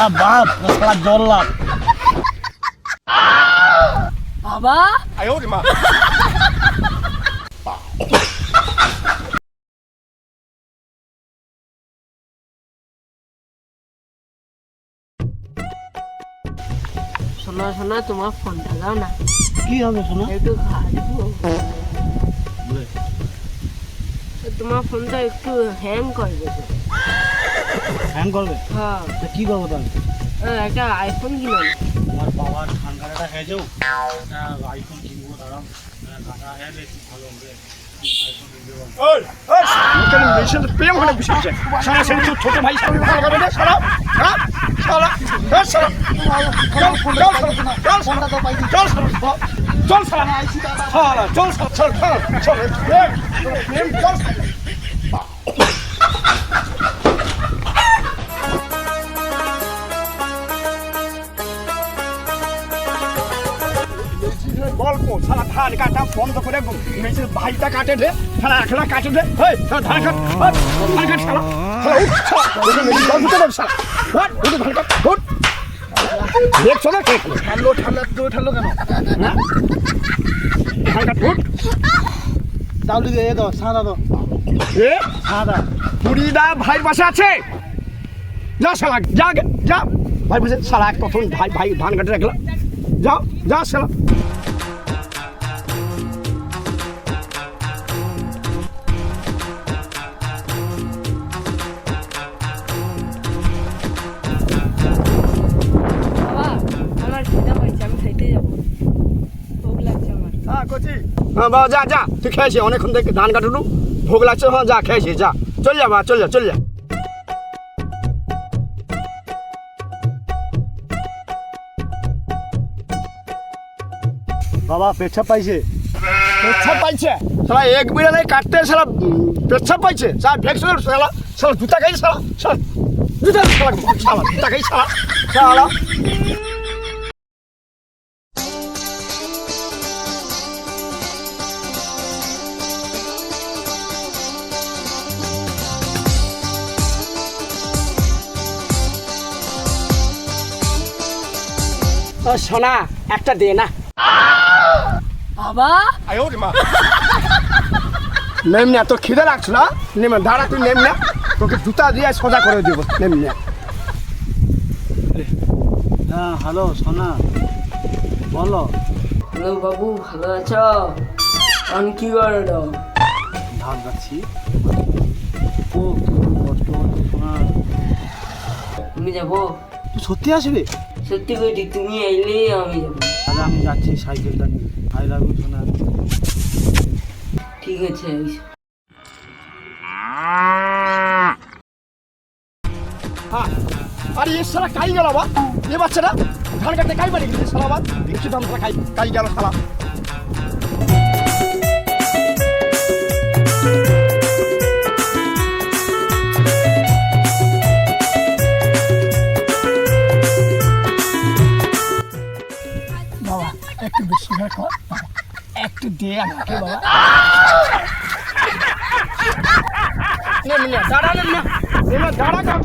শালা বাপ না শালা জল্লাদ। বাবা শোনা শোনা, তোমার ফোনটা দাও না, কি হবে শোনা? একটু ঘাটবো। তোমার ফোনটা একটু হ্যাং করবে তো। হ্যাং করবে? হ্যাঁ, তা কি করবো তাহলে? একটা আইফোন কিনুন। আমার বাবার ধান কাটাটা হয়ে যাও, একটা আইফোন কিনবো। দাঁড়াও, কাটা হয়ে গেলে একটু ভালো হবে। আইফোন কিনবো। প্রেম হলে বিষয় সারা সে ছোট ভাই সামনে ভালো করে দে সারা হ্যাঁ সারা হ্যাঁ সারা চল প্রেম চল। গল্প সারা ধান কাটা বন্ধ করে মেয়েছের ভাইটা কাটে দে সারা একলা কাটে দে ধান কাট ধান কাট সারা দেখছো না ঠান্ডো ঠান্ডা ঠান্ডো কেন ধান কাট ফুট চাউলি দিয়ে দাও, সাদা দাও, এ সাদা। পুরিদা ভাই বাসা আছে, যা শালা যা যা ভাই বসে শালা তখন ভাই ভাই ধান কাটে রাখলা, যাও যা শালা। বাবা, আমার খিদা পাইছে, আমি খাইতে যাবো, ভোগ লাগছে আমার। হ্যাঁ কোচি, হ্যাঁ বাবা যা যা, তুই খেয়েছি অনেকক্ষণ থেকে ধান কাটুলু, ভোগ লাগছে, হ্যাঁ যা খেয়েছি যা, চল যা বাবা চল যা চল যা। বাবা পেচ্ছাপ পাইছে। পেচ্ছাপ পাইছে শালা, এক বিড়ালে কাটতে শালা পেচ্ছাপ পাইছে, শালা ভ্যাকসিনের শালা শালা জুতা খাই শালা শালা জুতা শালা শালা জুতা খাই শালা শালা। সোনা একটা দে না বাবা নেম না, তোর খিদে লাগছে না, নেম দাঁড়া তুই নেম না, তোকে জুতা দিয়ে সোজা করে দেবো, নেম না। হ্যাঁ হ্যালো সোনা, বলো। হ্যালো বাবু, ভালো আছো? আমি কি করো? ধান কাটছি। ও কষ্ট হচ্ছে সোনা। তুমি যাবো? তুই সত্যি আসবে? সত্যি কইটি, তুমি এলে আমি যাবো। তাহলে আমি যাচ্ছি সাইকেলটা নিয়ে। আই লাভ ইউ সোনা। ঠিক আছে। হ্যাঁ আরে এ শালা কাই গেল বা, এ বাচ্চাটা ধান কাটতে কাই বাড়ি গেছে শালা, আবার দেখছি দাম কাই কাই গেল শালা। বাবা একটু বেশি করে খাও, একটু দে আমাকে বাবা। দাঁড়া না দাঁড়া কাম।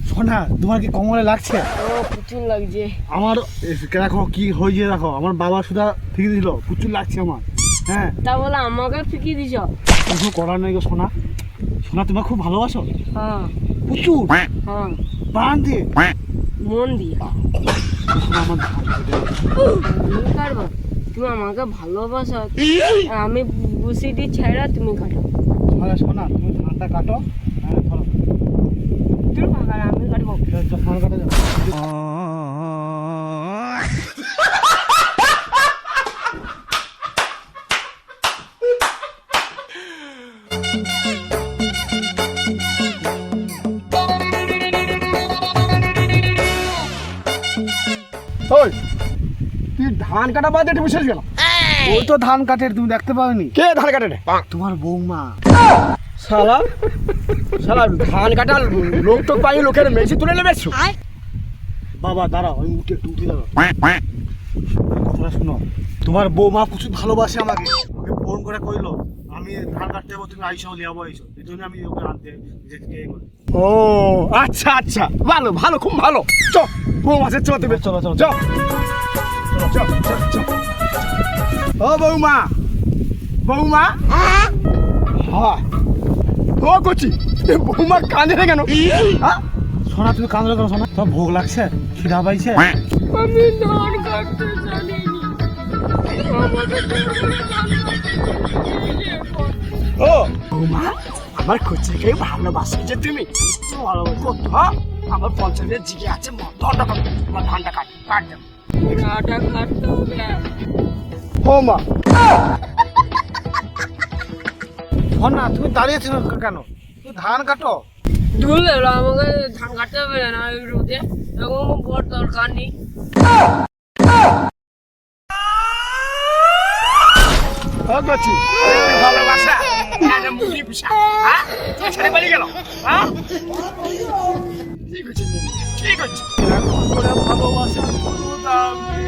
সোনা তোমার কি কমলে লাগছে? ও প্রচুর লাগছে আমার। দেখো কি হয়েছে, দেখো আমার বাবা সুদা ঠিক দিল, প্রচুর লাগছে আমার। হ্যাঁ তা বলে আমাকে ফিকিয়ে দিছ? কিছু করার নেই গো সোনা। সোনা তোমার খুব ভালোবাসো হ্যাঁ প্রচুর, হ্যাঁ, প্রাণ দিয়ে। মন দিয়ে। সোনা আমার ধান কেটে দাও। তুমি কাটবো? তুমি আমাকে ভালোবাসো, আমি বুসিটি ছেড়া তুমি কাটো। তাহলে সোনা তুমি ধানটা কাটো। হ্যাঁ চলো তুমি কাটো, আমি কাটবো। ধান কাটা যাও। ওই তুই ধান কাটা বাদ দিয়ে বসে গেল, ওই তো ধান কাটে, তুমি দেখতে পাওনি? কে ধান কাটে রে? তোমার বৌমা। শালা শালা ধান কাটার লোক তো পাই, লোকের মেশি তুলে নেবেছো। বাবা দাঁড়াও, আমি উঠে উঠে দাঁড়াও। কথাটা শোনো, তোমার বৌমা প্রচুর ভালোবাসে আমাকে। ওকে ফোন করে কইলো আমি ধান কাটতে যাবো, তুমি আইসো, লিয়াবো আইসো। এই জন্য আমি ওকে আনতে যেতে করি। ও আচ্ছা আচ্ছা, ভালো ভালো, খুব ভালো। চ বউ মাসে চ, তুমি চলো চলো চ চ চ চ। ও বৌমা, বৌমা। হ্যাঁ ও করছি, বৌমা কাঁদে রে কেন? হ্যাঁ সোনা তুমি কাঁদলে কেন সোনা? তোমার ভোগ লাগছে, খিদা পাইছে? আমি ধান কাটতে জানি না। আমাকে ও বৌমা, আমার কচিকে ভালোবাসো যে তুমি? ভালোবাসো কত? হ্যাঁ আমার পঞ্চায়েতের জিগে আছে, ধনটা কাট, আমার ধানটা কাট কাট দাও। কাটা কাটতে হবে। ও মা, সোনা তুমি দাঁড়িয়েছো কেন? তুমি ধান কাটো। ধুলে আমাকে ধান কাটতে হবে না এই রোদে, এখন বড় দরকার নেই। ও কচি ভালোবাসা এটা মুড়ি পিসা, হ্যাঁ তুই ছেড়ে পালিয়ে গেল? হ্যাঁ ঠিক আছে ঠিক আছে, এখন করে ভালোবাসা কোনো দাম নেই।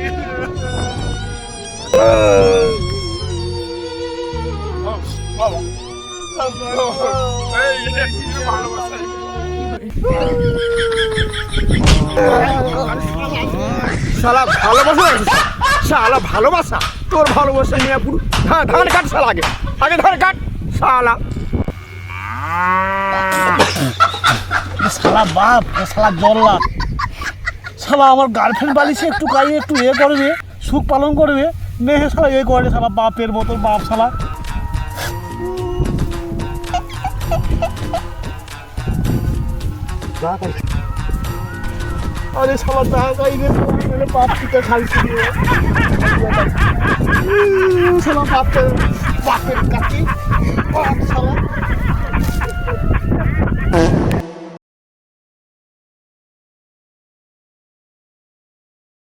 শালা ভালোবাসা, শালা ভালোবাসা, তোর ভালোবাসা নিয়ে পুরো। হ্যাঁ ধান কাট শালা, আগে আগে ধান কাট শালা। শালা বাপ, শালা জল্লা, শালা আমার গার্লফ্রেন্ড বালিছে একটু গায়ে একটু এ করবে, সুখ পালন করবে, মেয়ে শালা এ করে, শালা বাপের মতো বাপ শালা। আরে শালা দা গাইবে, বাপ পিতা খাইছি শালা বাপের বাপের কাছে বাপ শালা।